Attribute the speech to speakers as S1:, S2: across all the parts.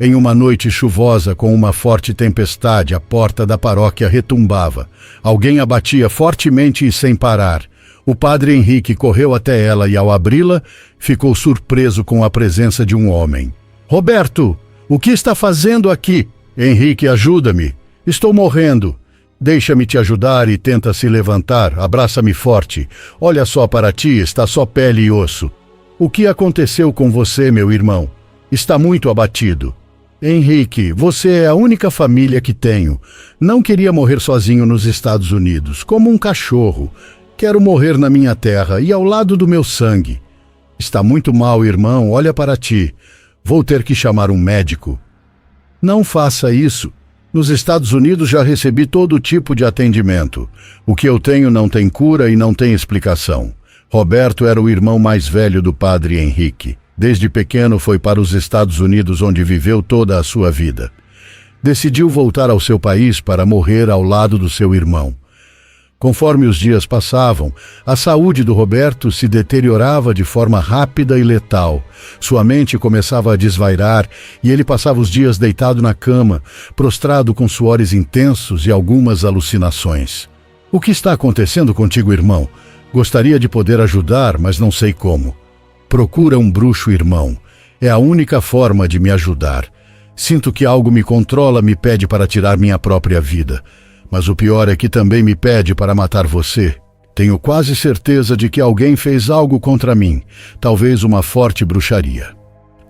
S1: Em uma noite chuvosa com uma forte tempestade, a porta da paróquia retumbava. Alguém a batia fortemente e sem parar. O padre Henrique correu até ela e, ao abri-la, ficou surpreso com a presença de um homem. Roberto, o que está fazendo aqui? Henrique, ajuda-me. Estou morrendo. Deixa-me te ajudar e tenta se levantar. Abraça-me forte. Olha só para ti, está só pele e osso. O que aconteceu com você, meu irmão? Está muito abatido. Henrique, você é a única família que tenho. Não queria morrer sozinho nos Estados Unidos, como um cachorro. Quero morrer na minha terra e ao lado do meu sangue. Está muito mal, irmão, olha para ti. Vou ter que chamar um médico. Não faça isso. Nos Estados Unidos já recebi todo tipo de atendimento. O que eu tenho não tem cura e não tem explicação. Roberto era o irmão mais velho do padre Henrique. Desde pequeno foi para os Estados Unidos, onde viveu toda a sua vida. Decidiu voltar ao seu país para morrer ao lado do seu irmão. Conforme os dias passavam, a saúde do Roberto se deteriorava de forma rápida e letal. Sua mente começava a desvairar e ele passava os dias deitado na cama, prostrado com suores intensos e algumas alucinações. O que está acontecendo contigo, irmão? Gostaria de poder ajudar, mas não sei como. Procura um bruxo, irmão. É a única forma de me ajudar. Sinto que algo me controla, me pede para tirar minha própria vida. Mas o pior é que também me pede para matar você. Tenho quase certeza de que alguém fez algo contra mim, talvez uma forte bruxaria.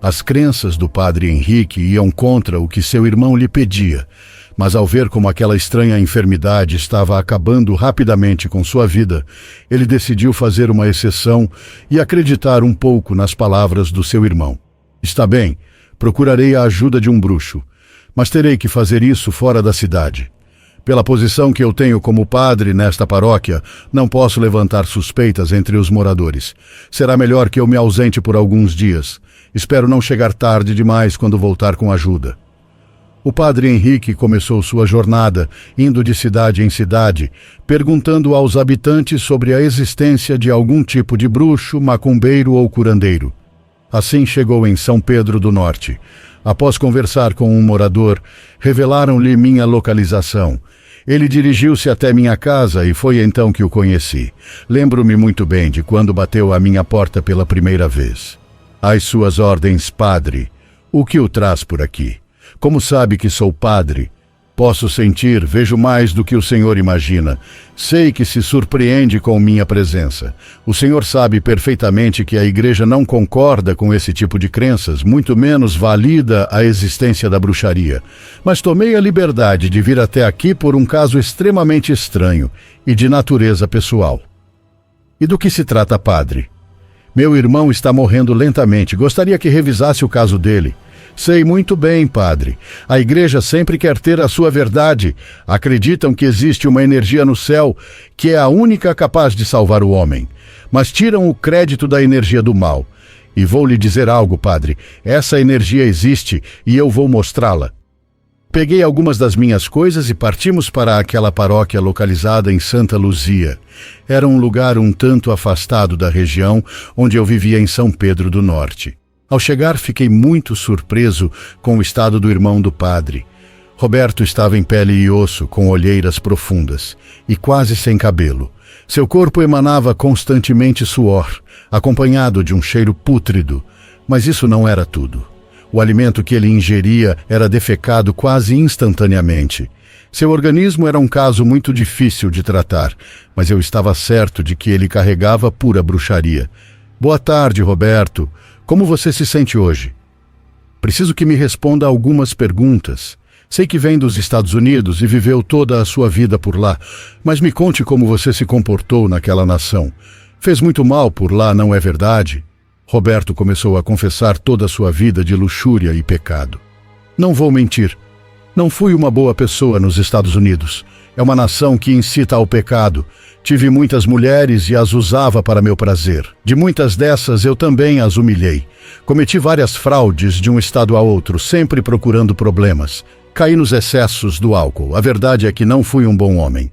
S1: As crenças do padre Henrique iam contra o que seu irmão lhe pedia, mas ao ver como aquela estranha enfermidade estava acabando rapidamente com sua vida, ele decidiu fazer uma exceção e acreditar um pouco nas palavras do seu irmão. Está bem, procurarei a ajuda de um bruxo, mas terei que fazer isso fora da cidade. Pela posição que eu tenho como padre nesta paróquia, não posso levantar suspeitas entre os moradores. Será melhor que eu me ausente por alguns dias. Espero não chegar tarde demais quando voltar com ajuda. O padre Henrique começou sua jornada, indo de cidade em cidade, perguntando aos habitantes sobre a existência de algum tipo de bruxo, macumbeiro ou curandeiro. Assim chegou em São Pedro do Norte. Após conversar com um morador, revelaram-lhe minha localização. Ele dirigiu-se até minha casa e foi então que o conheci. Lembro-me muito bem de quando bateu à minha porta pela primeira vez. Às suas ordens, padre. O que o traz por aqui? Como sabe que sou padre? Posso sentir, vejo mais do que o senhor imagina. Sei que se surpreende com minha presença. O senhor sabe perfeitamente que a igreja não concorda com esse tipo de crenças, muito menos valida a existência da bruxaria. Mas tomei a liberdade de vir até aqui por um caso extremamente estranho e de natureza pessoal. E do que se trata, padre? Meu irmão está morrendo lentamente. Gostaria que revisasse o caso dele. Sei muito bem, padre. A igreja sempre quer ter a sua verdade. Acreditam que existe uma energia no céu que é a única capaz de salvar o homem. Mas tiram o crédito da energia do mal. E vou lhe dizer algo, padre. Essa energia existe e eu vou mostrá-la. Peguei algumas das minhas coisas e partimos para aquela paróquia localizada em Santa Luzia. Era um lugar um tanto afastado da região onde eu vivia em São Pedro do Norte. Ao chegar, fiquei muito surpreso com o estado do irmão do padre. Roberto estava em pele e osso, com olheiras profundas, e quase sem cabelo. Seu corpo emanava constantemente suor, acompanhado de um cheiro pútrido. Mas isso não era tudo. O alimento que ele ingeria era defecado quase instantaneamente. Seu organismo era um caso muito difícil de tratar, mas eu estava certo de que ele carregava pura bruxaria. Boa tarde, Roberto. Como você se sente hoje? Preciso que me responda algumas perguntas. Sei que vem dos Estados Unidos e viveu toda a sua vida por lá, mas me conte como você se comportou naquela nação. Fez muito mal por lá, não é verdade? Roberto começou a confessar toda a sua vida de luxúria e pecado. Não vou mentir. Não fui uma boa pessoa nos Estados Unidos. É uma nação que incita ao pecado. Tive muitas mulheres e as usava para meu prazer. De muitas dessas eu também as humilhei. Cometi várias fraudes de um estado a outro, sempre procurando problemas. Caí nos excessos do álcool. A verdade é que não fui um bom homem.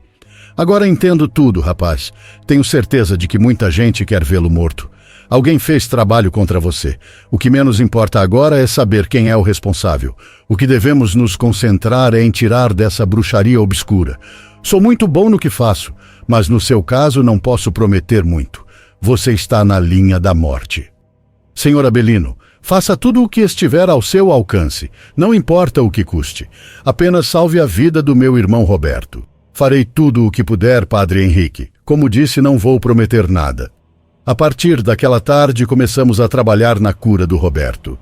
S1: Agora entendo tudo, rapaz. Tenho certeza de que muita gente quer vê-lo morto. Alguém fez trabalho contra você. O que menos importa agora é saber quem é o responsável. O que devemos nos concentrar é em tirar dessa bruxaria obscura. Sou muito bom no que faço, mas no seu caso não posso prometer muito. Você está na linha da morte. Senhor Abelino, faça tudo o que estiver ao seu alcance. Não importa o que custe. Apenas salve a vida do meu irmão Roberto. Farei tudo o que puder, Padre Henrique. Como disse, não vou prometer nada. A partir daquela tarde, começamos a trabalhar na cura do Roberto.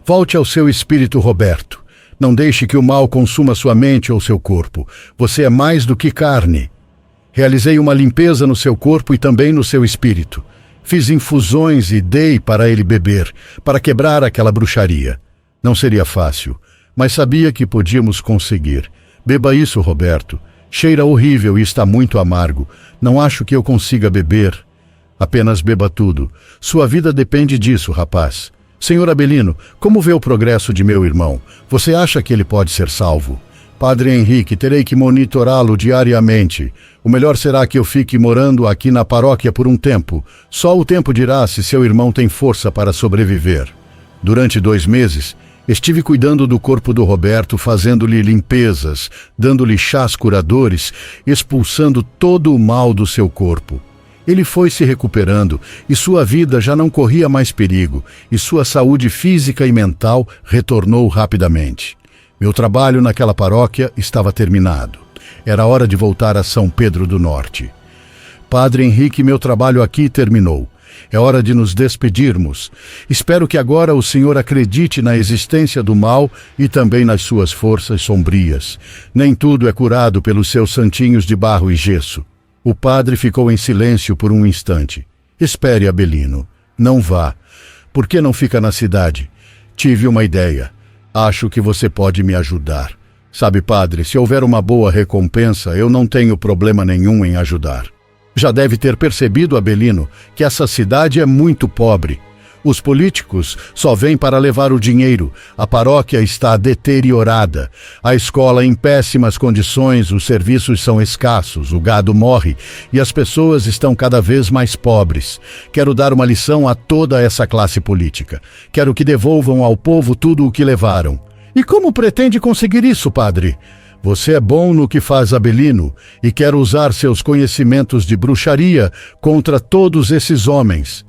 S1: Volte ao seu espírito, Roberto. Não deixe que o mal consuma sua mente ou seu corpo. Você é mais do que carne. Realizei uma limpeza no seu corpo e também no seu espírito. Fiz infusões e dei para ele beber, para quebrar aquela bruxaria. Não seria fácil, mas sabia que podíamos conseguir. Beba isso, Roberto. Cheira horrível e está muito amargo. Não acho que eu consiga beber. Apenas beba tudo. Sua vida depende disso, rapaz. Senhor Abelino, como vê o progresso de meu irmão? Você acha que ele pode ser salvo? Padre Henrique, terei que monitorá-lo diariamente. O melhor será que eu fique morando aqui na paróquia por um tempo. Só o tempo dirá se seu irmão tem força para sobreviver. Durante 2 meses, estive cuidando do corpo do Roberto, fazendo-lhe limpezas, dando-lhe chás curadores, expulsando todo o mal do seu corpo. Ele foi se recuperando e sua vida já não corria mais perigo, e sua saúde física e mental retornou rapidamente. Meu trabalho naquela paróquia estava terminado. Era hora de voltar a São Pedro do Norte. Padre Henrique, meu trabalho aqui terminou. É hora de nos despedirmos. Espero que agora o senhor acredite na existência do mal e também nas suas forças sombrias. Nem tudo é curado pelos seus santinhos de barro e gesso. O padre ficou em silêncio por um instante. Espere, Abelino. Não vá. Por que não fica na cidade? Tive uma ideia. Acho que você pode me ajudar. Sabe, padre, se houver uma boa recompensa, eu não tenho problema nenhum em ajudar. Já deve ter percebido, Abelino, que essa cidade é muito pobre. Os políticos só vêm para levar o dinheiro. A paróquia está deteriorada. A escola em péssimas condições, os serviços são escassos, o gado morre e as pessoas estão cada vez mais pobres. Quero dar uma lição a toda essa classe política. Quero que devolvam ao povo tudo o que levaram. E como pretende conseguir isso, padre? Você é bom no que faz, Abelino, e quer usar seus conhecimentos de bruxaria contra todos esses homens.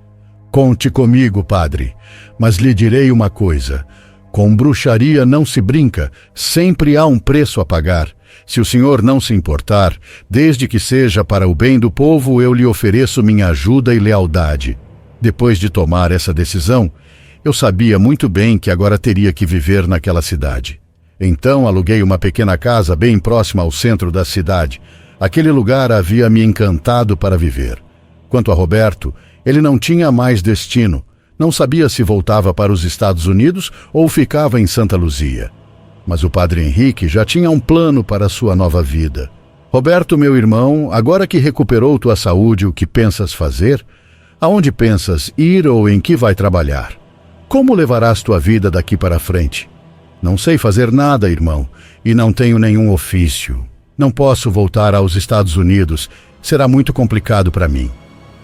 S1: Conte comigo, padre, mas lhe direi uma coisa. Com bruxaria não se brinca, sempre há um preço a pagar. Se o senhor não se importar, desde que seja para o bem do povo, eu lhe ofereço minha ajuda e lealdade. Depois de tomar essa decisão, eu sabia muito bem que agora teria que viver naquela cidade. Então aluguei uma pequena casa bem próxima ao centro da cidade. Aquele lugar havia me encantado para viver. Quanto a Roberto, ele não tinha mais destino. Não sabia se voltava para os Estados Unidos ou ficava em Santa Luzia. Mas o padre Henrique já tinha um plano para a sua nova vida. Roberto, meu irmão, agora que recuperou tua saúde, o que pensas fazer? Aonde pensas ir ou em que vai trabalhar? Como levarás tua vida daqui para frente? Não sei fazer nada, irmão, e não tenho nenhum ofício. Não posso voltar aos Estados Unidos. Será muito complicado para mim.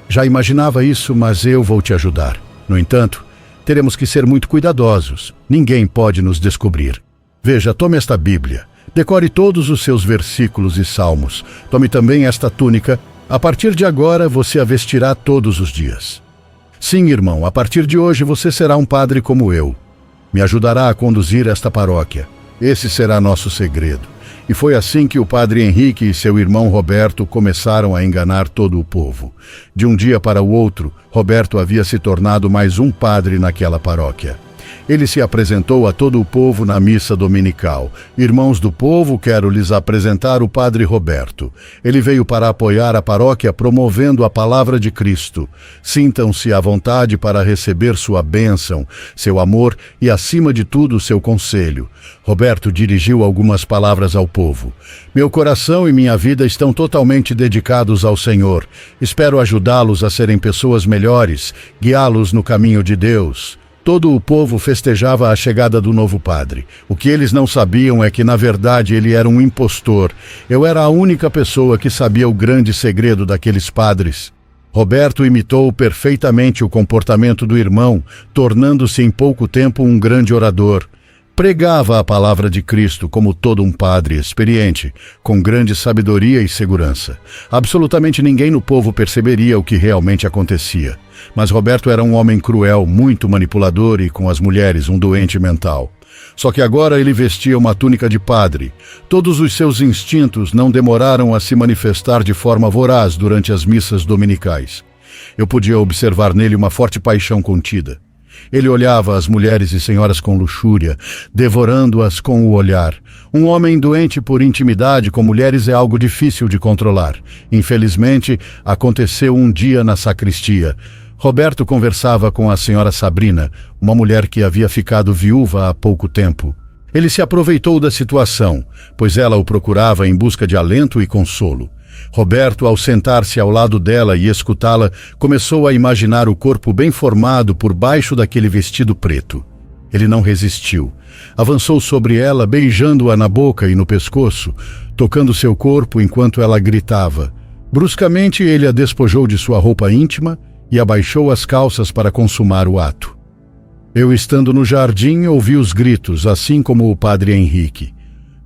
S1: Já imaginava isso, mas eu vou te ajudar. No entanto, teremos que ser muito cuidadosos. Ninguém pode nos descobrir. Veja, tome esta Bíblia. Decore todos os seus versículos e salmos. Tome também esta túnica. A partir de agora, você a vestirá todos os dias. Sim, irmão, a partir de hoje você será um padre como eu. Me ajudará a conduzir esta paróquia. Esse será nosso segredo. E foi assim que o padre Henrique e seu irmão Roberto começaram a enganar todo o povo. De um dia para o outro, Roberto havia se tornado mais um padre naquela paróquia. Ele se apresentou a todo o povo na missa dominical. Irmãos do povo, quero lhes apresentar o padre Roberto. Ele veio para apoiar a paróquia promovendo a palavra de Cristo. Sintam-se à vontade para receber sua bênção, seu amor e, acima de tudo, seu conselho. Roberto dirigiu algumas palavras ao povo. Meu coração e minha vida estão totalmente dedicados ao Senhor. Espero ajudá-los a serem pessoas melhores, guiá-los no caminho de Deus. Todo o povo festejava a chegada do novo padre. O que eles não sabiam é que, na verdade, ele era um impostor. Eu era a única pessoa que sabia o grande segredo daqueles padres. Roberto imitou perfeitamente o comportamento do irmão, tornando-se em pouco tempo um grande orador. Pregava a palavra de Cristo como todo um padre experiente, com grande sabedoria e segurança. Absolutamente ninguém no povo perceberia o que realmente acontecia. Mas Roberto era um homem cruel, muito manipulador e, com as mulheres, um doente mental. Só que agora ele vestia uma túnica de padre. Todos os seus instintos não demoraram a se manifestar de forma voraz durante as missas dominicais. Eu podia observar nele uma forte paixão contida. Ele olhava as mulheres e senhoras com luxúria, devorando-as com o olhar. Um homem doente por intimidade com mulheres é algo difícil de controlar. Infelizmente, aconteceu um dia na sacristia. Roberto conversava com a senhora Sabrina, uma mulher que havia ficado viúva há pouco tempo. Ele se aproveitou da situação, pois ela o procurava em busca de alento e consolo. Roberto, ao sentar-se ao lado dela e escutá-la, começou a imaginar o corpo bem formado por baixo daquele vestido preto. Ele não resistiu. Avançou sobre ela, beijando-a na boca e no pescoço, tocando seu corpo enquanto ela gritava. Bruscamente, ele a despojou de sua roupa íntima e abaixou as calças para consumar o ato. Eu, estando no jardim, ouvi os gritos, assim como o padre Henrique.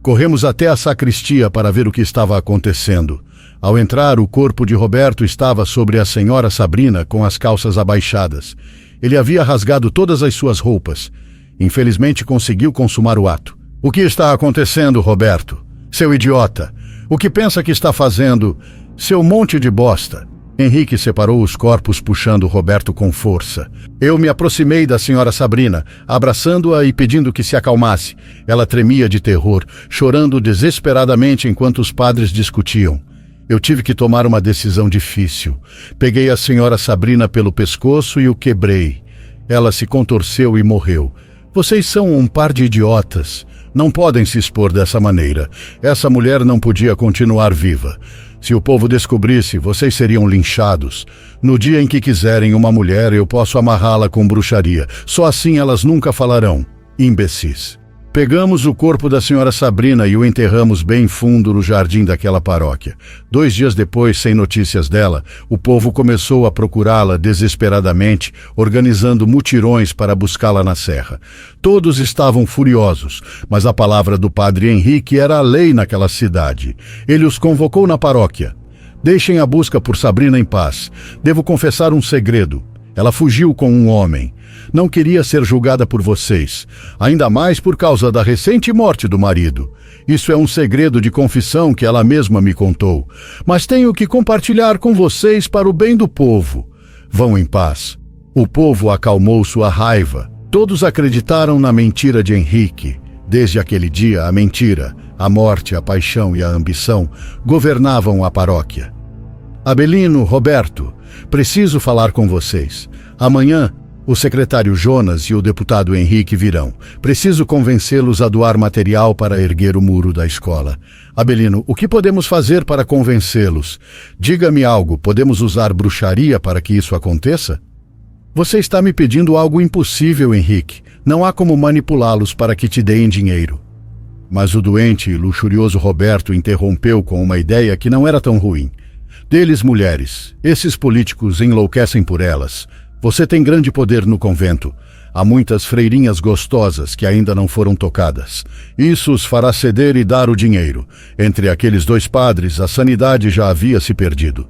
S1: Corremos até a sacristia para ver o que estava acontecendo. Ao entrar, o corpo de Roberto estava sobre a senhora Sabrina com as calças abaixadas. Ele havia rasgado todas as suas roupas. Infelizmente, conseguiu consumar o ato. O que está acontecendo, Roberto? Seu idiota! O que pensa que está fazendo? Seu monte de bosta! Henrique separou os corpos, puxando Roberto com força. Eu me aproximei da senhora Sabrina, abraçando-a e pedindo que se acalmasse. Ela tremia de terror, chorando desesperadamente enquanto os padres discutiam. Eu tive que tomar uma decisão difícil. Peguei a senhora Sabrina pelo pescoço e o quebrei. Ela se contorceu e morreu. Vocês são um par de idiotas. Não podem se expor dessa maneira. Essa mulher não podia continuar viva. Se o povo descobrisse, vocês seriam linchados. No dia em que quiserem uma mulher, eu posso amarrá-la com bruxaria. Só assim elas nunca falarão. Imbecis. Pegamos o corpo da senhora Sabrina e o enterramos bem fundo no jardim daquela paróquia. 2 dias depois, sem notícias dela, o povo começou a procurá-la desesperadamente, organizando mutirões para buscá-la na serra. Todos estavam furiosos, mas a palavra do padre Henrique era a lei naquela cidade. Ele os convocou na paróquia. Deixem a busca por Sabrina em paz. Devo confessar um segredo. Ela fugiu com um homem. Não queria ser julgada por vocês, ainda mais por causa da recente morte do marido. Isso é um segredo de confissão que ela mesma me contou, mas tenho que compartilhar com vocês para o bem do povo. Vão em paz. O povo acalmou sua raiva. Todos acreditaram na mentira de Henrique. Desde aquele dia, a mentira, a morte, a paixão e a ambição governavam a paróquia. Abelino, Roberto, preciso falar com vocês. Amanhã, o secretário Jonas e o deputado Henrique virão. Preciso convencê-los a doar material para erguer o muro da escola. Abelino, o que podemos fazer para convencê-los? Diga-me algo, podemos usar bruxaria para que isso aconteça? Você está me pedindo algo impossível, Henrique. Não há como manipulá-los para que te deem dinheiro. Mas o doente e luxurioso Roberto interrompeu com uma ideia que não era tão ruim. Deles, mulheres. Esses políticos enlouquecem por elas. Você tem grande poder no convento. Há muitas freirinhas gostosas que ainda não foram tocadas. Isso os fará ceder e dar o dinheiro. Entre aqueles 2 padres, a sanidade já havia se perdido.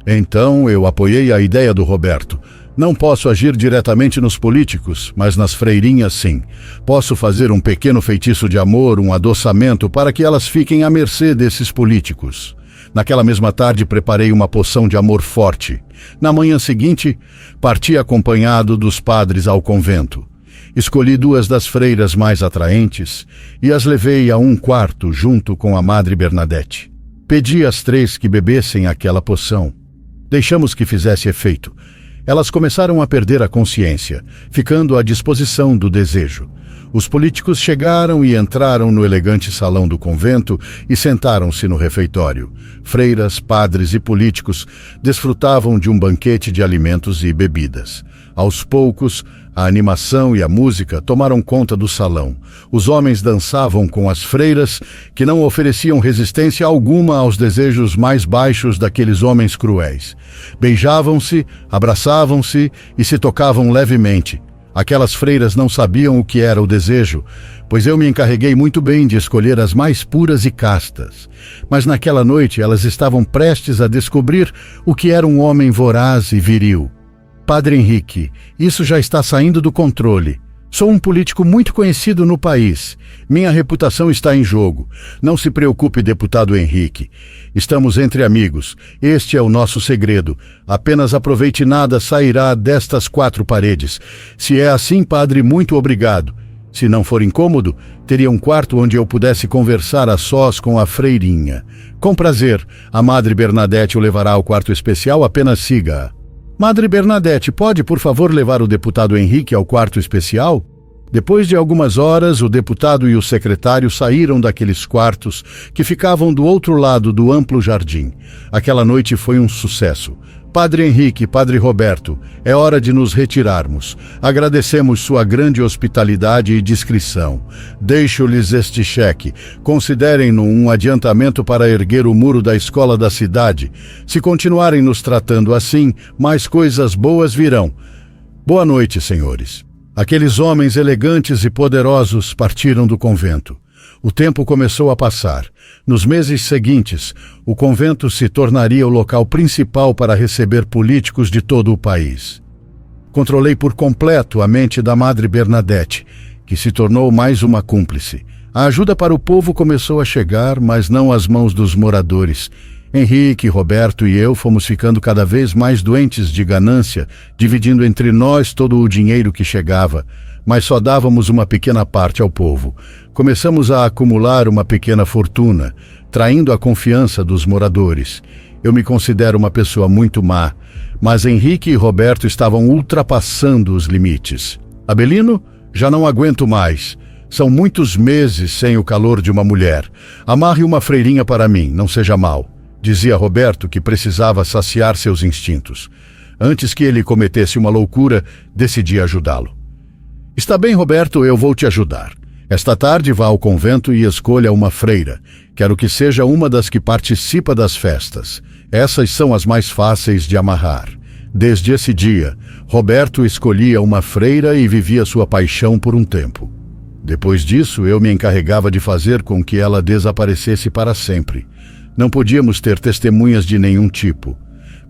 S1: Então eu apoiei a ideia do Roberto. Não posso agir diretamente nos políticos, mas nas freirinhas sim. Posso fazer um pequeno feitiço de amor, um adoçamento, para que elas fiquem à mercê desses políticos. Naquela mesma tarde, preparei uma poção de amor forte. Na manhã seguinte, parti acompanhado dos padres ao convento. Escolhi 2 das freiras mais atraentes e as levei a um quarto junto com a Madre Bernadette. Pedi às 3 que bebessem aquela poção. Deixamos que fizesse efeito. Elas começaram a perder a consciência, ficando à disposição do desejo. Os políticos chegaram e entraram no elegante salão do convento e sentaram-se no refeitório. Freiras, padres e políticos desfrutavam de um banquete de alimentos e bebidas. Aos poucos, a animação e a música tomaram conta do salão. Os homens dançavam com as freiras, que não ofereciam resistência alguma aos desejos mais baixos daqueles homens cruéis. Beijavam-se, abraçavam-se e se tocavam levemente. Aquelas freiras não sabiam o que era o desejo, pois eu me encarreguei muito bem de escolher as mais puras e castas. Mas naquela noite elas estavam prestes a descobrir o que era um homem voraz e viril. Padre Henrique, isso já está saindo do controle. Sou um político muito conhecido no país. Minha reputação está em jogo. Não se preocupe, deputado Henrique. Estamos entre amigos. Este é o nosso segredo. Apenas aproveite, nada sairá destas 4 paredes. Se é assim, padre, muito obrigado. Se não for incômodo, teria um quarto onde eu pudesse conversar a sós com a freirinha. Com prazer, a Madre Bernadette o levará ao quarto especial, apenas siga-a. Madre Bernadette, pode, por favor, levar o deputado Henrique ao quarto especial? Depois de algumas horas, o deputado e o secretário saíram daqueles quartos que ficavam do outro lado do amplo jardim. Aquela noite foi um sucesso. Padre Henrique, Padre Roberto, é hora de nos retirarmos. Agradecemos sua grande hospitalidade e discrição. Deixo-lhes este cheque. Considerem-no um adiantamento para erguer o muro da escola da cidade. Se continuarem nos tratando assim, mais coisas boas virão. Boa noite, senhores. Aqueles homens elegantes e poderosos partiram do convento. O tempo começou a passar. Nos meses seguintes, o convento se tornaria o local principal para receber políticos de todo o país. Controlei por completo a mente da Madre Bernadette, que se tornou mais uma cúmplice. A ajuda para o povo começou a chegar, mas não às mãos dos moradores. Henrique, Roberto e eu fomos ficando cada vez mais doentes de ganância, dividindo entre nós todo o dinheiro que chegava, mas só dávamos uma pequena parte ao povo. Começamos a acumular uma pequena fortuna, traindo a confiança dos moradores. Eu me considero uma pessoa muito má, mas Henrique e Roberto estavam ultrapassando os limites. Abelino, já não aguento mais. São muitos meses sem o calor de uma mulher. Amarre uma freirinha para mim, não seja mal, dizia Roberto, que precisava saciar seus instintos. Antes que ele cometesse uma loucura, decidi ajudá-lo. Está bem, Roberto, eu vou te ajudar. Esta tarde vá ao convento e escolha uma freira. Quero que seja uma das que participa das festas. Essas são as mais fáceis de amarrar. Desde esse dia, Roberto escolhia uma freira e vivia sua paixão por um tempo. Depois disso, eu me encarregava de fazer com que ela desaparecesse para sempre. Não podíamos ter testemunhas de nenhum tipo.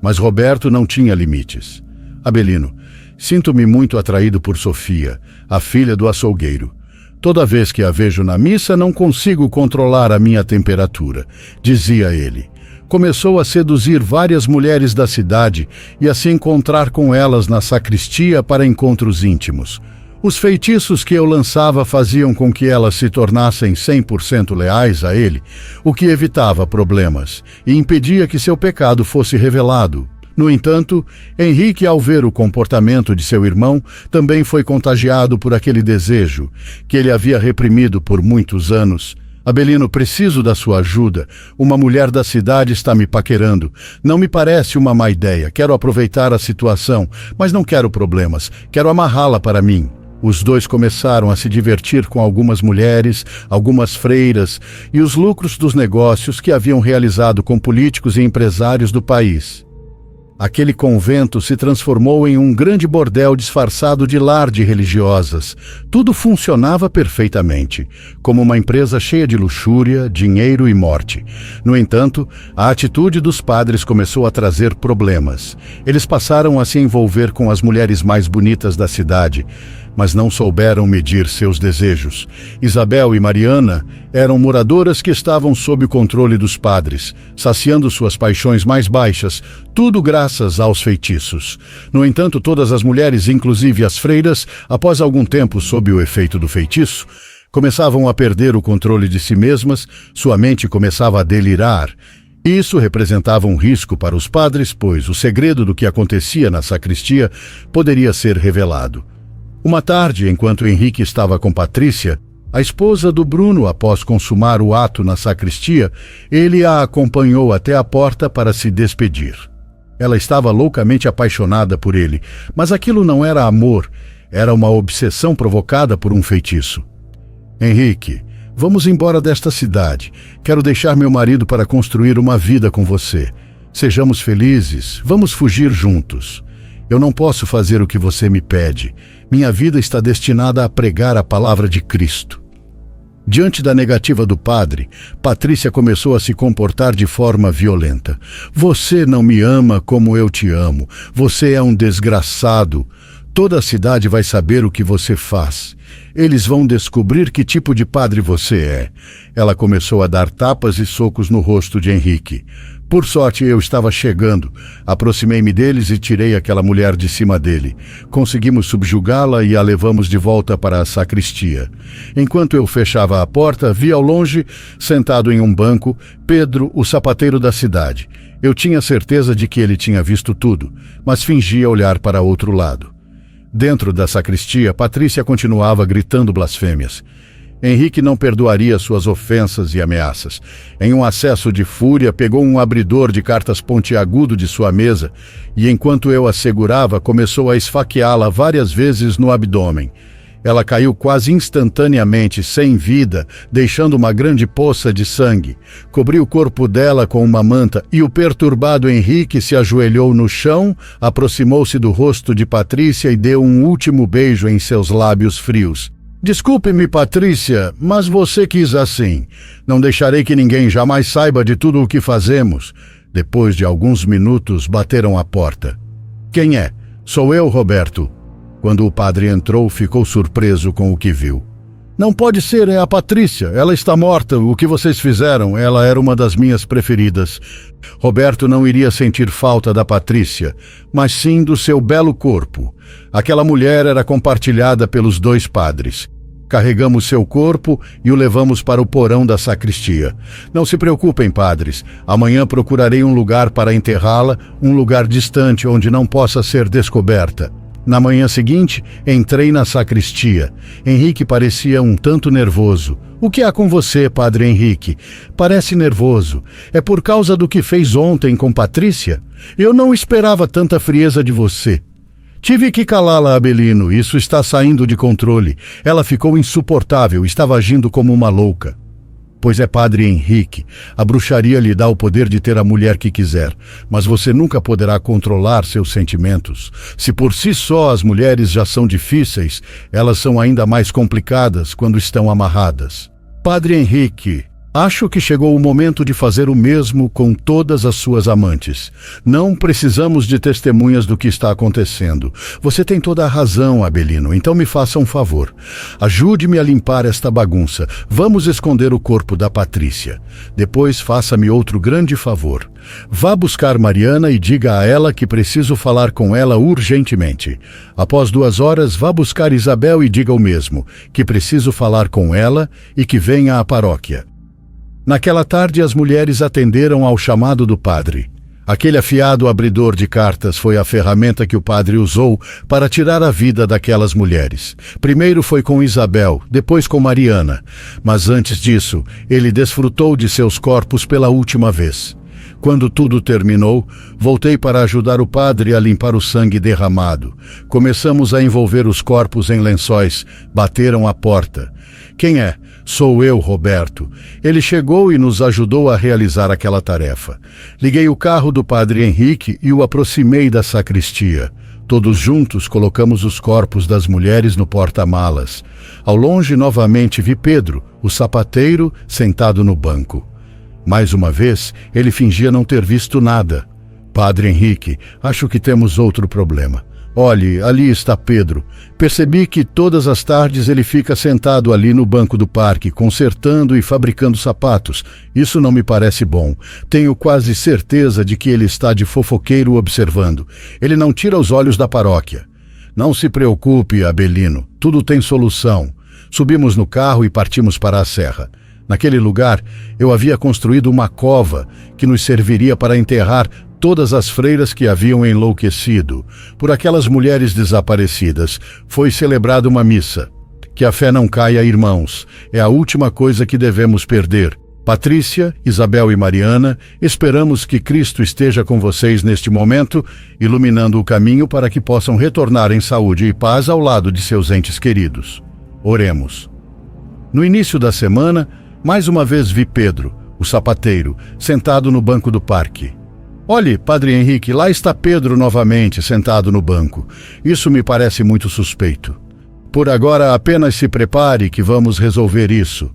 S1: Mas Roberto não tinha limites. Abelino, sinto-me muito atraído por Sofia, a filha do açougueiro. Toda vez que a vejo na missa, não consigo controlar a minha temperatura, dizia ele. Começou a seduzir várias mulheres da cidade e a se encontrar com elas na sacristia para encontros íntimos. Os feitiços que eu lançava faziam com que elas se tornassem 100% leais a ele, o que evitava problemas e impedia que seu pecado fosse revelado. No entanto, Henrique, ao ver o comportamento de seu irmão, também foi contagiado por aquele desejo que ele havia reprimido por muitos anos. Abelino, preciso da sua ajuda. Uma mulher da cidade está me paquerando. Não me parece uma má ideia. Quero aproveitar a situação, mas não quero problemas. Quero amarrá-la para mim. Os dois começaram a se divertir com algumas mulheres, algumas freiras e os lucros dos negócios que haviam realizado com políticos e empresários do país. Aquele convento se transformou em um grande bordel disfarçado de lar de religiosas. Tudo funcionava perfeitamente, como uma empresa cheia de luxúria, dinheiro e morte. No entanto, a atitude dos padres começou a trazer problemas. Eles passaram a se envolver com as mulheres mais bonitas da cidade, mas não souberam medir seus desejos. Isabel e Mariana eram moradoras que estavam sob o controle dos padres, saciando suas paixões mais baixas, tudo graças aos feitiços. No entanto, todas as mulheres, inclusive as freiras, após algum tempo sob o efeito do feitiço, começavam a perder o controle de si mesmas, sua mente começava a delirar. Isso representava um risco para os padres, pois o segredo do que acontecia na sacristia poderia ser revelado. Uma tarde, enquanto Henrique estava com Patrícia, a esposa do Bruno, após consumar o ato na sacristia, ele a acompanhou até a porta para se despedir. Ela estava loucamente apaixonada por ele, mas aquilo não era amor, era uma obsessão provocada por um feitiço. Henrique, vamos embora desta cidade. Quero deixar meu marido para construir uma vida com você. Sejamos felizes, vamos fugir juntos. Eu não posso fazer o que você me pede. Minha vida está destinada a pregar a palavra de Cristo. Diante da negativa do padre, Patrícia começou a se comportar de forma violenta. Você não me ama como eu te amo. Você é um desgraçado. Toda a cidade vai saber o que você faz. Eles vão descobrir que tipo de padre você é. Ela começou a dar tapas e socos no rosto de Henrique. Por sorte, eu estava chegando. Aproximei-me deles e tirei aquela mulher de cima dele. Conseguimos subjugá-la e a levamos de volta para a sacristia. Enquanto eu fechava a porta, vi ao longe, sentado em um banco, Pedro, o sapateiro da cidade. Eu tinha certeza de que ele tinha visto tudo, mas fingia olhar para outro lado. Dentro da sacristia, Patrícia continuava gritando blasfêmias. Henrique não perdoaria suas ofensas e ameaças. Em um acesso de fúria, pegou um abridor de cartas pontiagudo de sua mesa e, enquanto eu a segurava, começou a esfaqueá-la várias vezes no abdômen. Ela caiu quase instantaneamente, sem vida, deixando uma grande poça de sangue. Cobri o corpo dela com uma manta e o perturbado Henrique se ajoelhou no chão, aproximou-se do rosto de Patrícia e deu um último beijo em seus lábios frios. Desculpe-me, Patrícia, mas você quis assim. Não deixarei que ninguém jamais saiba de tudo o que fazemos. Depois de alguns minutos, bateram à porta. Quem é? Sou eu, Roberto. Quando o padre entrou, ficou surpreso com o que viu. Não pode ser, é a Patrícia. Ela está morta. O que vocês fizeram? Ela era uma das minhas preferidas. Roberto não iria sentir falta da Patrícia, mas sim do seu belo corpo. Aquela mulher era compartilhada pelos dois padres. Carregamos seu corpo e o levamos para o porão da sacristia. Não se preocupem, padres. Amanhã procurarei um lugar para enterrá-la, um lugar distante onde não possa ser descoberta. Na manhã seguinte, entrei na sacristia. Henrique parecia um tanto nervoso. O que há com você, padre Henrique? Parece nervoso. É por causa do que fez ontem com Patrícia? Eu não esperava tanta frieza de você. Tive que calá-la, Abelino. Isso está saindo de controle. Ela ficou insuportável, estava agindo como uma louca. Pois é, padre Henrique, a bruxaria lhe dá o poder de ter a mulher que quiser, mas você nunca poderá controlar seus sentimentos. Se por si só as mulheres já são difíceis, elas são ainda mais complicadas quando estão amarradas. Padre Henrique, acho que chegou o momento de fazer o mesmo com todas as suas amantes. Não precisamos de testemunhas do que está acontecendo. Você tem toda a razão, Abelino, então me faça um favor. Ajude-me a limpar esta bagunça. Vamos esconder o corpo da Patrícia. Depois faça-me outro grande favor. Vá buscar Mariana e diga a ela que preciso falar com ela urgentemente. Após 2 horas, vá buscar Isabel e diga o mesmo, que preciso falar com ela e que venha à paróquia. Naquela tarde, as mulheres atenderam ao chamado do padre. Aquele afiado abridor de cartas foi a ferramenta que o padre usou para tirar a vida daquelas mulheres. Primeiro foi com Isabel, depois com Mariana. Mas antes disso, ele desfrutou de seus corpos pela última vez. Quando tudo terminou, voltei para ajudar o padre a limpar o sangue derramado. Começamos a envolver os corpos em lençóis. Bateram à porta. Quem é? Sou eu, Roberto. Ele chegou e nos ajudou a realizar aquela tarefa. Liguei o carro do padre Henrique e o aproximei da sacristia. Todos juntos colocamos os corpos das mulheres no porta-malas. Ao longe, novamente, vi Pedro, o sapateiro, sentado no banco. Mais uma vez, ele fingia não ter visto nada. Padre Henrique, acho que temos outro problema. Olhe, ali está Pedro. Percebi que todas as tardes ele fica sentado ali no banco do parque, consertando e fabricando sapatos. Isso não me parece bom. Tenho quase certeza de que ele está de fofoqueiro observando. Ele não tira os olhos da paróquia. Não se preocupe, Abelino. Tudo tem solução. Subimos no carro e partimos para a serra. Naquele lugar, eu havia construído uma cova que nos serviria para enterrar todas as freiras que haviam enlouquecido, por aquelas mulheres desaparecidas, foi celebrada uma missa. Que a fé não caia, irmãos, é a última coisa que devemos perder. Patrícia, Isabel e Mariana, esperamos que Cristo esteja com vocês neste momento, iluminando o caminho para que possam retornar em saúde e paz ao lado de seus entes queridos. Oremos. No início da semana, mais uma vez vi Pedro, o sapateiro, sentado no banco do parque. Olhe, Padre Henrique, lá está Pedro novamente, sentado no banco. Isso me parece muito suspeito. Por agora, apenas se prepare que vamos resolver isso.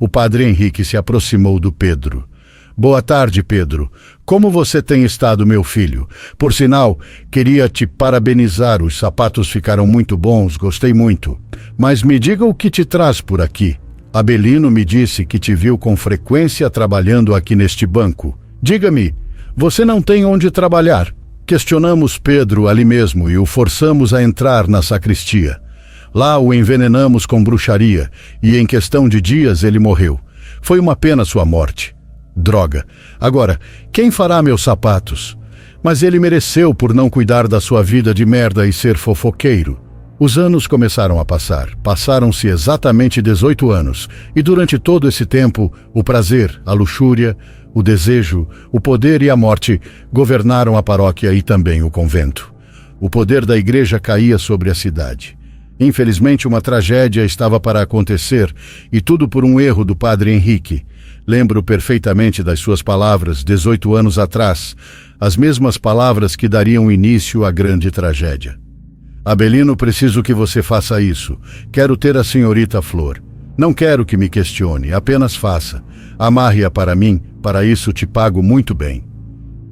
S1: O Padre Henrique se aproximou do Pedro. Boa tarde, Pedro. Como você tem estado, meu filho? Por sinal, queria te parabenizar. Os sapatos ficaram muito bons, gostei muito. Mas me diga o que te traz por aqui. Abelino me disse que te viu com frequência trabalhando aqui neste banco. Diga-me, você não tem onde trabalhar? Questionamos Pedro ali mesmo e o forçamos a entrar na sacristia. Lá o envenenamos com bruxaria e em questão de dias ele morreu. Foi uma pena sua morte. Droga. Agora, quem fará meus sapatos? Mas ele mereceu por não cuidar da sua vida de merda e ser fofoqueiro. Os anos começaram a passar. Passaram-se exatamente 18 anos. E durante todo esse tempo, o prazer, a luxúria, o desejo, o poder e a morte governaram a paróquia e também o convento. O poder da igreja caía sobre a cidade. Infelizmente, uma tragédia estava para acontecer, e tudo por um erro do Padre Henrique. Lembro perfeitamente das suas palavras 18 anos atrás, as mesmas palavras que dariam início à grande tragédia. Abelino, preciso que você faça isso. Quero ter a senhorita Flor. Não quero que me questione, apenas faça. Amarre-a para mim, para isso te pago muito bem.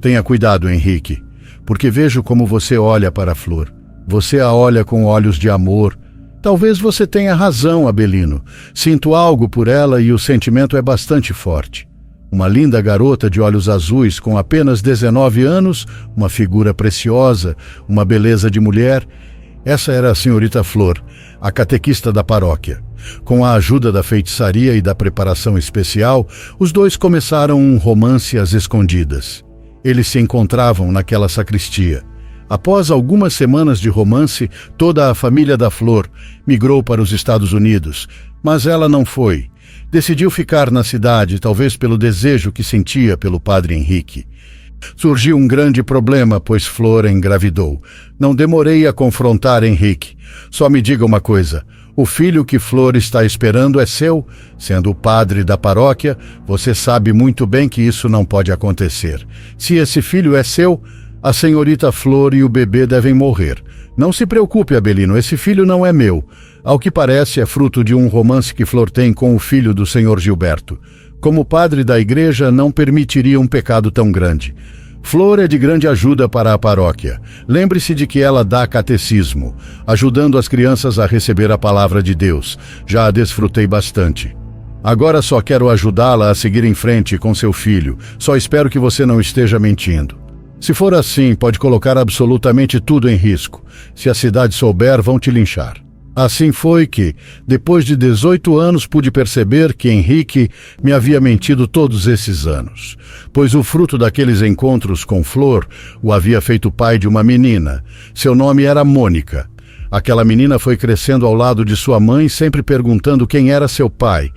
S1: Tenha cuidado, Henrique, porque vejo como você olha para a Flor. Você a olha com olhos de amor. Talvez você tenha razão, Abelino. Sinto algo por ela e o sentimento é bastante forte. Uma linda garota de olhos azuis com apenas 19 anos, uma figura preciosa, uma beleza de mulher. Essa era a senhorita Flor, a catequista da paróquia. Com a ajuda da feitiçaria e da preparação especial, os dois começaram um romance às escondidas. Eles se encontravam naquela sacristia. Após algumas semanas de romance, toda a família da Flor migrou para os Estados Unidos, mas ela não foi. Decidiu ficar na cidade, talvez pelo desejo que sentia pelo Padre Henrique. Surgiu um grande problema, pois Flor engravidou. Não demorei a confrontar Henrique. Só me diga uma coisa, o filho que Flor está esperando é seu? Sendo o padre da paróquia, você sabe muito bem que isso não pode acontecer. Se esse filho é seu, a senhorita Flor e o bebê devem morrer. Não se preocupe, Abelino, esse filho não é meu. Ao que parece, é fruto de um romance que Flor tem com o filho do senhor Gilberto. Como padre da igreja, não permitiria um pecado tão grande. Flor é de grande ajuda para a paróquia. Lembre-se de que ela dá catecismo, ajudando as crianças a receber a palavra de Deus. Já a desfrutei bastante. Agora só quero ajudá-la a seguir em frente com seu filho. Só espero que você não esteja mentindo. Se for assim, pode colocar absolutamente tudo em risco. Se a cidade souber, vão te linchar. Assim foi que, depois de 18 anos, pude perceber que Henrique me havia mentido todos esses anos, pois o fruto daqueles encontros com Flor o havia feito pai de uma menina. Seu nome era Mônica. Aquela menina foi crescendo ao lado de sua mãe, sempre perguntando quem era seu pai.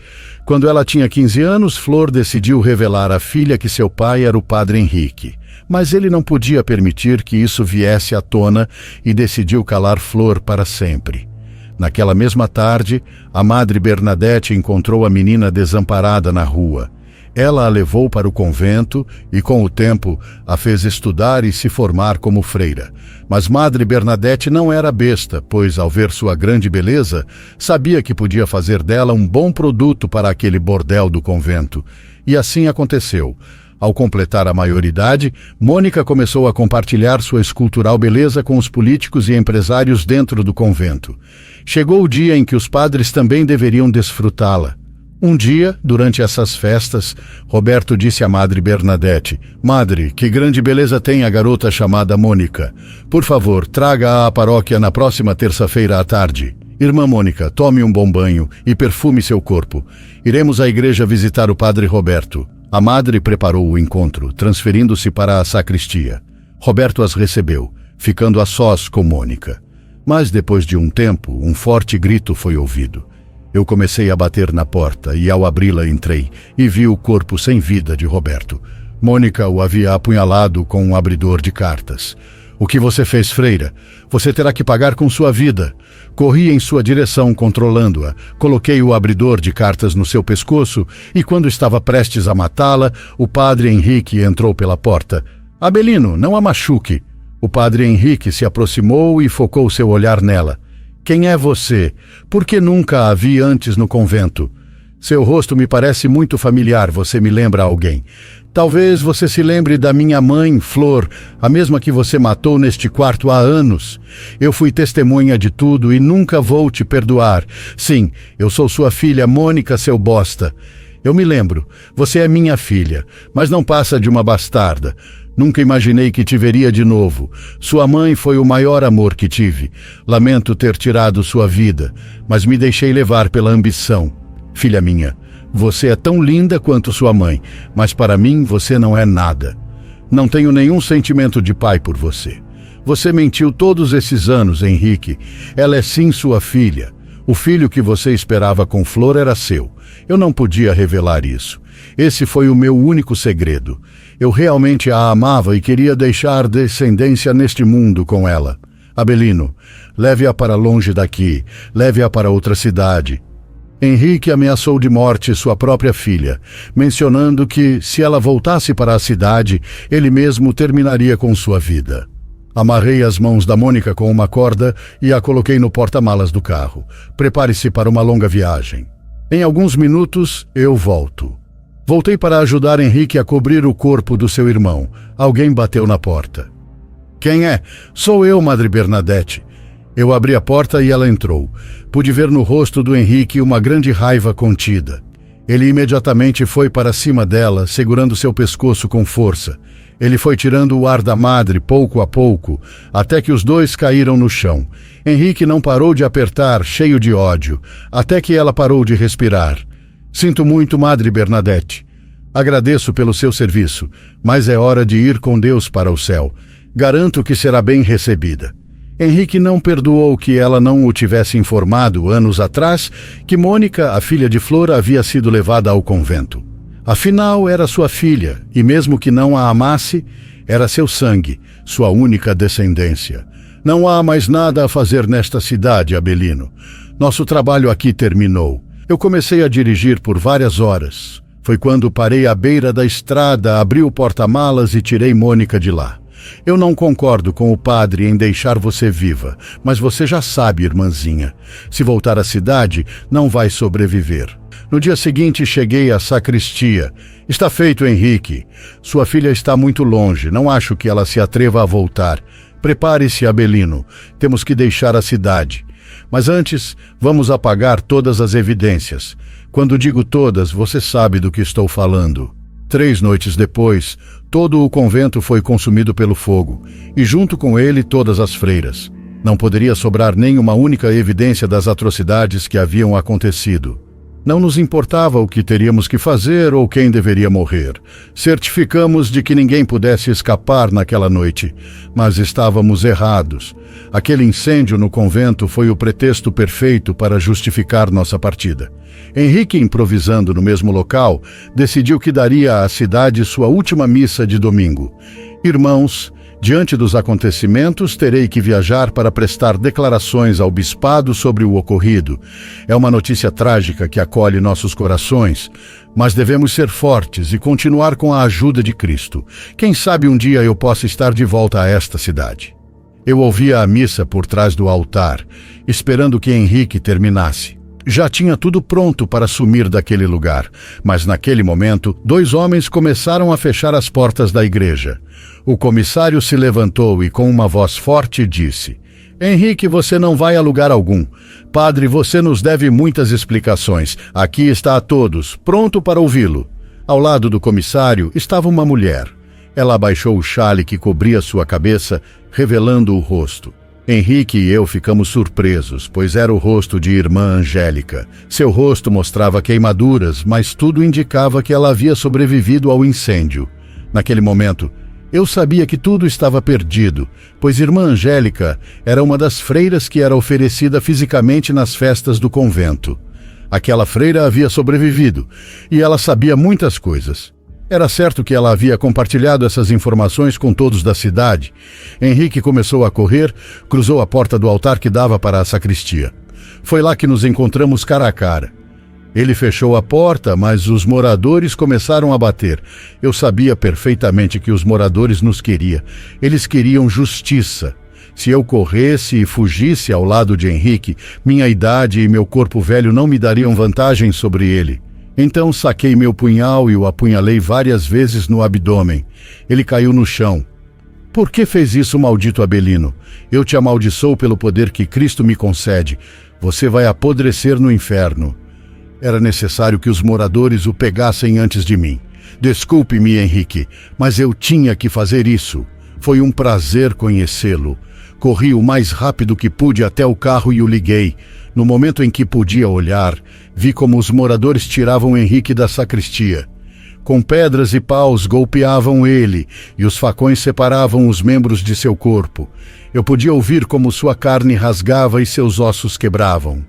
S1: Quando ela tinha 15 anos, Flor decidiu revelar à filha que seu pai era o Padre Henrique. Mas ele não podia permitir que isso viesse à tona e decidiu calar Flor para sempre. Naquela mesma tarde, a Madre Bernadette encontrou a menina desamparada na rua. Ela a levou para o convento e, com o tempo, a fez estudar e se formar como freira. Mas Madre Bernadette não era besta, pois, ao ver sua grande beleza, sabia que podia fazer dela um bom produto para aquele bordel do convento. E assim aconteceu. Ao completar a maioridade, Mônica começou a compartilhar sua escultural beleza com os políticos e empresários dentro do convento. Chegou o dia em que os padres também deveriam desfrutá-la. Um dia, durante essas festas, Roberto disse à Madre Bernadette: "Madre, que grande beleza tem a garota chamada Mônica. Por favor, traga-a à paróquia na próxima terça-feira à tarde. Irmã Mônica, tome um bom banho e perfume seu corpo. Iremos à igreja visitar o Padre Roberto. A madre preparou o encontro, transferindo-se para a sacristia. Roberto as recebeu, ficando a sós com Mônica. Mas depois de um tempo, um forte grito foi ouvido. Eu comecei a bater na porta e, ao abri-la, entrei e vi o corpo sem vida de Roberto. Mônica o havia apunhalado com um abridor de cartas. "O que você fez, freira? Você terá que pagar com sua vida." Corri em sua direção, controlando-a. Coloquei o abridor de cartas no seu pescoço e, quando estava prestes a matá-la, o padre Henrique entrou pela porta. "Abelino, não a machuque." O padre Henrique se aproximou e focou seu olhar nela. "Quem é você? Por que nunca a vi antes no convento?" "Seu rosto me parece muito familiar, você me lembra alguém. Talvez você se lembre da minha mãe, Flor, a mesma que você matou neste quarto há anos. Eu fui testemunha de tudo e nunca vou te perdoar. Sim, eu sou sua filha, Mônica, seu bosta. Eu me lembro, você é minha filha, mas não passa de uma bastarda. Nunca imaginei que te veria de novo. Sua mãe foi o maior amor que tive. Lamento ter tirado sua vida, mas me deixei levar pela ambição. Filha minha, você é tão linda quanto sua mãe, mas para mim você não é nada. Não tenho nenhum sentimento de pai por você. Você mentiu todos esses anos, Henrique. Ela é sim sua filha. O filho que você esperava com Flor era seu. Eu não podia revelar isso. Esse foi o meu único segredo. Eu realmente a amava e queria deixar descendência neste mundo com ela. Abelino, leve-a para longe daqui. Leve-a para outra cidade." Henrique ameaçou de morte sua própria filha, mencionando que, se ela voltasse para a cidade, ele mesmo terminaria com sua vida. Amarrei as mãos da Mônica com uma corda e a coloquei no porta-malas do carro. "Prepare-se para uma longa viagem. Em alguns minutos, eu volto." Voltei para ajudar Henrique a cobrir o corpo do seu irmão. Alguém bateu na porta. "Quem é?" "Sou eu, Madre Bernadette." Eu abri a porta e ela entrou. Pude ver no rosto do Henrique uma grande raiva contida. Ele imediatamente foi para cima dela, segurando seu pescoço com força. Ele foi tirando o ar da madre, pouco a pouco, até que os dois caíram no chão. Henrique não parou de apertar, cheio de ódio, até que ela parou de respirar. "Sinto muito, Madre Bernadette. Agradeço pelo seu serviço, mas é hora de ir com Deus para o céu. Garanto que será bem recebida." Henrique não perdoou que ela não o tivesse informado anos atrás que Mônica, a filha de Flor, havia sido levada ao convento. Afinal, era sua filha, e mesmo que não a amasse, era seu sangue, sua única descendência. Não há mais nada a fazer nesta cidade, Abelino. Nosso trabalho aqui terminou. Eu comecei a dirigir por várias horas. Foi quando parei à beira da estrada, abri o porta-malas e tirei Mônica de lá. Eu não concordo com o padre em deixar você viva, mas você já sabe, irmãzinha. Se voltar à cidade, não vai sobreviver. No dia seguinte, cheguei à sacristia. Está feito, Henrique. Sua filha está muito longe, não acho que ela se atreva a voltar. Prepare-se, Abelino. Temos que deixar a cidade. Mas antes, vamos apagar todas as evidências. Quando digo todas, você sabe do que estou falando. 3 noites depois, todo o convento foi consumido pelo fogo, e junto com ele todas as freiras. Não poderia sobrar nem uma única evidência das atrocidades que haviam acontecido. Não nos importava o que teríamos que fazer ou quem deveria morrer. Certificamos de que ninguém pudesse escapar naquela noite, mas estávamos errados. Aquele incêndio no convento foi o pretexto perfeito para justificar nossa partida. Henrique, improvisando no mesmo local, decidiu que daria à cidade sua última missa de domingo. Irmãos, diante dos acontecimentos, terei que viajar para prestar declarações ao bispado sobre o ocorrido. É uma notícia trágica que acolhe nossos corações, mas devemos ser fortes e continuar com a ajuda de Cristo. Quem sabe um dia eu possa estar de volta a esta cidade. Eu ouvia a missa por trás do altar, esperando que Henrique terminasse. Já tinha tudo pronto para sumir daquele lugar, mas naquele momento, 2 homens começaram a fechar as portas da igreja. O comissário se levantou e com uma voz forte disse: "Henrique, você não vai a lugar algum. Padre, você nos deve muitas explicações. Aqui está a todos, pronto para ouvi-lo." Ao lado do comissário estava uma mulher. Ela abaixou o xale que cobria sua cabeça, revelando o rosto. Henrique e eu ficamos surpresos, pois era o rosto de irmã Angélica. Seu rosto mostrava queimaduras, mas tudo indicava que ela havia sobrevivido ao incêndio. Naquele momento, eu sabia que tudo estava perdido, pois irmã Angélica era uma das freiras que era oferecida fisicamente nas festas do convento. Aquela freira havia sobrevivido, e ela sabia muitas coisas. Era certo que ela havia compartilhado essas informações com todos da cidade. Henrique começou a correr, cruzou a porta do altar que dava para a sacristia. Foi lá que nos encontramos cara a cara. Ele fechou a porta, mas os moradores começaram a bater. Eu sabia perfeitamente que os moradores nos queriam. Eles queriam justiça. Se eu corresse e fugisse ao lado de Henrique, minha idade e meu corpo velho não me dariam vantagem sobre ele. Então saquei meu punhal e o apunhalei várias vezes no abdômen. Ele caiu no chão. Por que fez isso, maldito Abelino? Eu te amaldiçoo pelo poder que Cristo me concede. Você vai apodrecer no inferno. Era necessário que os moradores o pegassem antes de mim. Desculpe-me, Henrique, mas eu tinha que fazer isso. Foi um prazer conhecê-lo. Corri o mais rápido que pude até o carro e o liguei. No momento em que podia olhar, vi como os moradores tiravam Henrique da sacristia. Com pedras e paus golpeavam ele, e os facões separavam os membros de seu corpo. Eu podia ouvir como sua carne rasgava e seus ossos quebravam.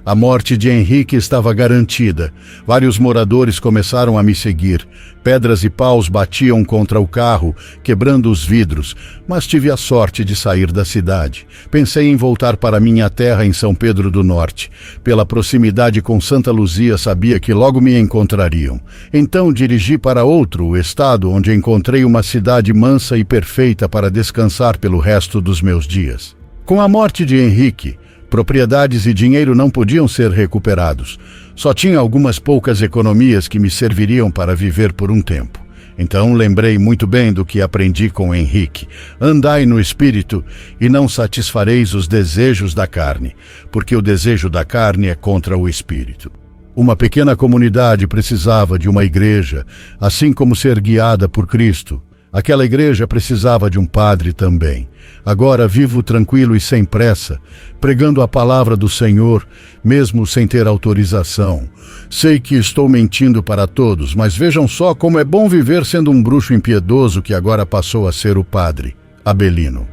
S1: A morte de Henrique estava garantida. Vários moradores começaram a me seguir. Pedras e paus batiam contra o carro, quebrando os vidros, mas tive a sorte de sair da cidade. Pensei em voltar para minha terra em São Pedro do Norte. Pela proximidade com Santa Luzia, sabia que logo me encontrariam. Então dirigi para outro estado, onde encontrei uma cidade mansa e perfeita para descansar pelo resto dos meus dias. Com a morte de Henrique, propriedades e dinheiro não podiam ser recuperados. Só tinha algumas poucas economias que me serviriam para viver por um tempo. Então lembrei muito bem do que aprendi com Henrique. Andai no espírito e não satisfareis os desejos da carne, porque o desejo da carne é contra o espírito. Uma pequena comunidade precisava de uma igreja, assim como ser guiada por Cristo. Aquela igreja precisava de um padre também. Agora vivo tranquilo e sem pressa, pregando a palavra do Senhor, mesmo sem ter autorização. Sei que estou mentindo para todos, mas vejam só como é bom viver sendo um bruxo impiedoso que agora passou a ser o padre Abelino.